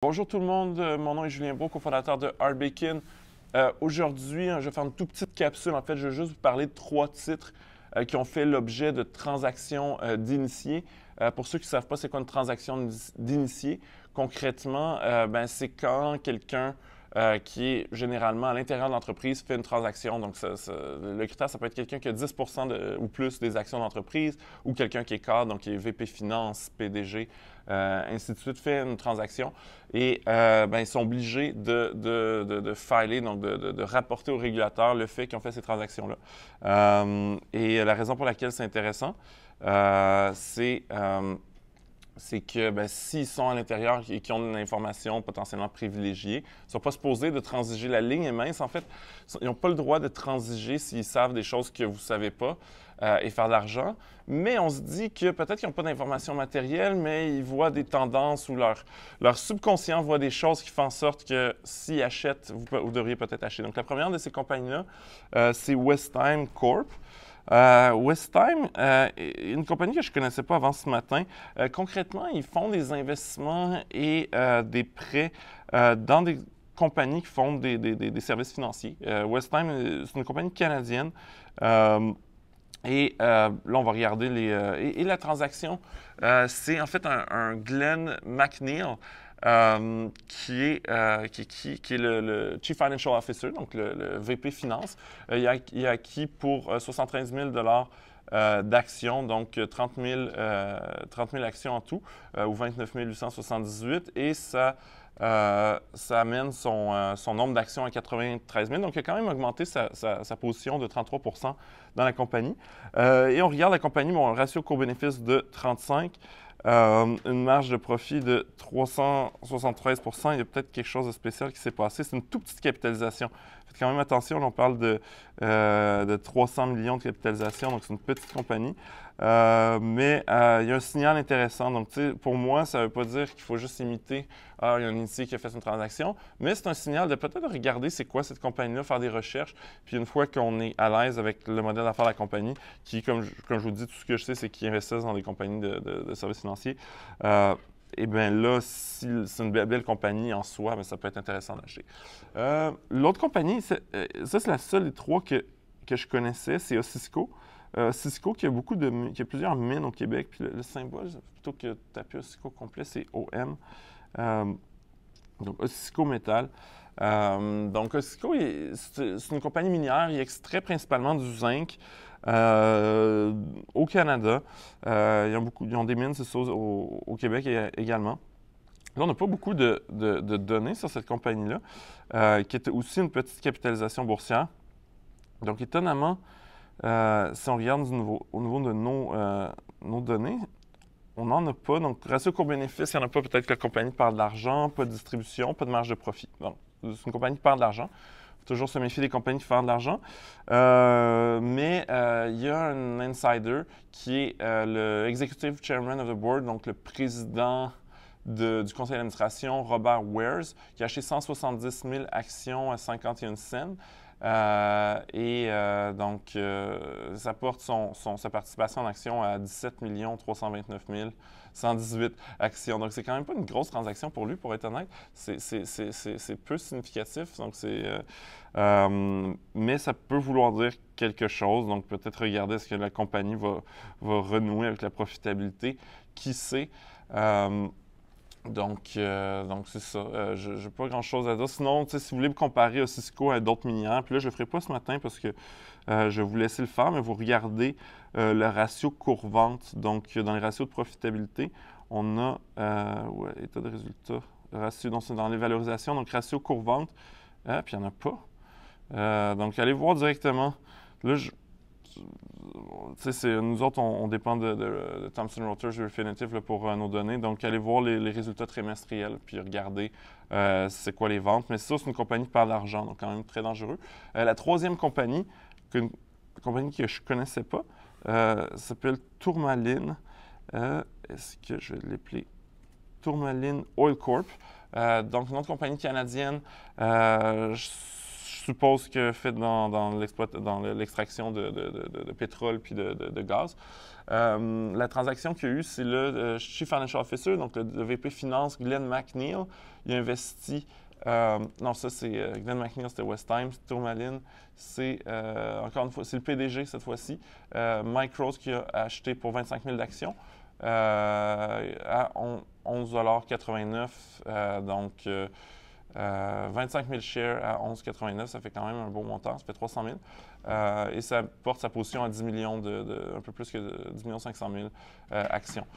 Bonjour tout le monde, mon nom est Julien Beau, cofondateur de Arbekin. Aujourd'hui, je vais faire une toute petite capsule. En fait, je vais juste vous parler de 3 titres qui ont fait l'objet de transactions d'initiés. Pour ceux qui ne savent pas c'est quoi une transaction d'initié, concrètement, c'est quand quelqu'un qui est généralement à l'intérieur de l'entreprise fait une transaction. Donc, le critère, ça peut être quelqu'un qui a 10 ou plus des actions d'entreprise ou quelqu'un qui est cadre, donc qui est VP Finance, PDG, ainsi de suite, fait une transaction et ils sont obligés de filer, donc de rapporter au régulateur le fait qu'ils ont fait ces transactions-là. Et la raison pour laquelle c'est intéressant, c'est que s'ils sont à l'intérieur et qu'ils ont une information potentiellement privilégiée, ils ne sont pas supposés de transiger. La ligne est mince. En fait, ils n'ont pas le droit de transiger s'ils savent des choses que vous ne savez pas et faire de l'argent. Mais on se dit que peut-être qu'ils n'ont pas d'informations matérielles, mais ils voient des tendances ou leur subconscient voit des choses qui font en sorte que s'ils achètent, vous devriez peut-être acheter. Donc, la première de ces compagnies-là, c'est Westtime Corp. Westtime, une compagnie que je ne connaissais pas avant ce matin. Concrètement, ils font des investissements et des prêts dans des compagnies qui font des services financiers. Westtime, c'est une compagnie canadienne. Là, on va regarder et la transaction, c'est en fait un Glenn McNeil. Qui est le Chief Financial Officer, donc le VP Finance. Il a acquis pour 73 000 d'actions, donc 30 000 actions en tout, ou 29 878, et ça amène son nombre d'actions à 93 000. Donc, il a quand même augmenté sa position de 33 % dans la compagnie. Et on regarde la compagnie, un ratio court-bénéfice de 35. Une marge de profit de 373 %. Il y a peut-être quelque chose de spécial qui s'est passé. C'est une toute petite capitalisation. Faites quand même attention, là, on parle de 300 millions de capitalisation, donc c'est une petite compagnie. Mais il y a un signal intéressant. Donc, pour moi, ça ne veut pas dire qu'il faut juste imiter « Ah, il y a un initié qui a fait une transaction », mais c'est un signal de peut-être regarder c'est quoi cette compagnie-là, faire des recherches, puis une fois qu'on est à l'aise avec le modèle d'affaires de la compagnie, qui, comme je vous dis, tout ce que je sais, c'est qu'ils investissent dans des compagnies de services financiers, et bien là, si c'est une belle compagnie en soi, ça peut être intéressant d'acheter. L'autre compagnie, ça c'est la seule des 3 que je connaissais, c'est Osisko. Osisko qui a plusieurs mines au Québec, puis le symbole, plutôt que de taper Osisko complet, c'est OM. Donc Osisko Metal. Donc Osisko, c'est une compagnie minière, il extrait principalement du zinc. Au Canada, ils ont des mines, c'est ça, au Québec également. Là, on n'a pas beaucoup de données sur cette compagnie-là, qui était aussi une petite capitalisation boursière. Donc, étonnamment, si on regarde au niveau de nos données, on n'en a pas. Donc, ratio court-bénéfice, il n'y en a pas. Peut-être que la compagnie perd de l'argent, pas de distribution, pas de marge de profit. Donc, c'est une compagnie qui perd de l'argent. Il faut toujours se méfier des compagnies qui perdent de l'argent. Mais il y a un insider qui est le Executive Chairman of the Board, donc le président du conseil d'administration, Robert Wares, qui a acheté 170 000 actions à 51 cents. Donc, ça porte sa participation en actions à 17 329 118 actions. Donc, c'est quand même pas une grosse transaction pour lui, pour être honnête. C'est peu significatif. Donc, mais ça peut vouloir dire quelque chose. Donc, peut-être regarder est-ce que la compagnie va renouer avec la profitabilité. Qui sait? Donc c'est ça. Je n'ai pas grand-chose à dire. Sinon, si vous voulez me comparer Osisko à d'autres minières, puis là, je ne le ferai pas ce matin parce que je vais vous laisser le faire, mais vous regardez le ratio cours-vente. Donc, dans les ratios de profitabilité, on a état de résultat, ratio, donc c'est dans les valorisations, donc ratio cours-vente, puis il n'y en a pas. Donc, allez voir directement. Là, nous autres, on dépend de Thomson Reuters et Refinitiv pour nos données. Donc, allez voir les résultats trimestriels, puis regardez c'est quoi les ventes. Mais ça, c'est une compagnie qui perd de l'argent, donc quand même très dangereux. La troisième compagnie, une compagnie que je ne connaissais pas, s'appelle Tourmaline. Est-ce que je vais l'appeler Tourmaline Oil Corp? Donc, une autre compagnie canadienne. suppose que fait dans l'extraction de pétrole puis de gaz. La transaction qu'il y a eu, c'est le Chief Financial Officer, donc le VP Finance, Glenn McNeil. Il a investi. Non, ça, c'est Glenn McNeil, c'était West Times. Tourmaline, c'est encore une fois, c'est le PDG cette fois-ci. Mike Rose qui a acheté pour 25 000 d'actions à 11,89 $. Donc, 25 000 shares à 11,89 $, ça fait quand même un beau montant, ça fait 300 000. Et ça porte sa position à 10 millions un peu plus que 10 500 000 actions.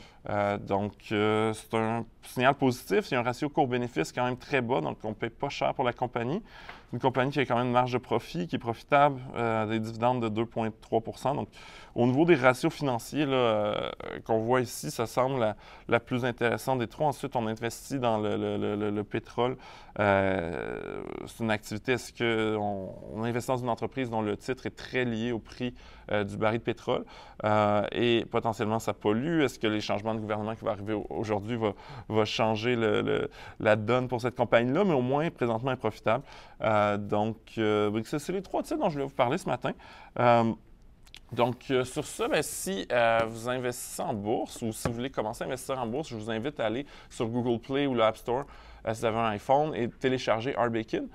Donc, c'est un signal positif. Il y a un ratio court-bénéfice quand même très bas, donc on ne paye pas cher pour la compagnie. Une compagnie qui a quand même une marge de profit, qui est profitable, des dividendes de 2,3 %. Donc, au niveau des ratios financiers qu'on voit ici, ça semble la plus intéressante des trois. Ensuite, on investit dans le pétrole. C'est une activité, est-ce qu'on investit dans une entreprise dont le titre est très lié au prix du baril de pétrole et potentiellement ça pollue? Est-ce que les changements de gouvernement qui vont arriver aujourd'hui vont changer la donne pour cette compagnie-là? Mais au moins, présentement, elle est profitable. Donc, c'est les trois titres dont je voulais vous parler ce matin. Donc, sur ça, si vous investissez en bourse ou si vous voulez commencer à investir en bourse, je vous invite à aller sur Google Play ou l'App Store si vous avez un iPhone et télécharger RBakin.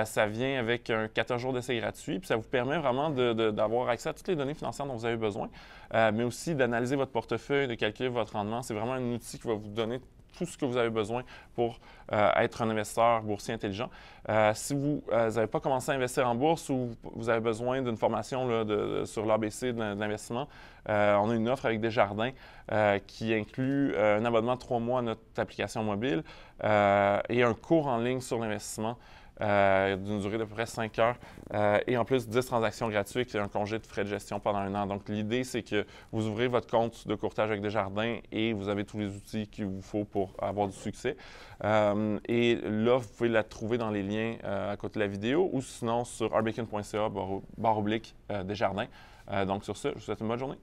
Ça vient avec un 14 jours d'essai gratuit, puis ça vous permet vraiment d'avoir accès à toutes les données financières dont vous avez besoin, mais aussi d'analyser votre portefeuille, de calculer votre rendement. C'est vraiment un outil qui va vous donner tout ce que vous avez besoin pour être un investisseur boursier intelligent. Si vous n'avez pas commencé à investir en bourse ou vous avez besoin d'une formation sur l'ABC de l'investissement, on a une offre avec Desjardins qui inclut un abonnement de 3 mois à notre application mobile et un cours en ligne sur l'investissement d'une durée d'à peu près 5 heures et en plus 10 transactions gratuites et un congé de frais de gestion pendant 1 an. Donc, l'idée, c'est que vous ouvrez votre compte de courtage avec Desjardins et vous avez tous les outils qu'il vous faut pour avoir du succès. Et là, vous pouvez la trouver dans les liens à côté de la vidéo ou sinon sur rbacon.ca/Desjardins. Donc, sur ce, je vous souhaite une bonne journée.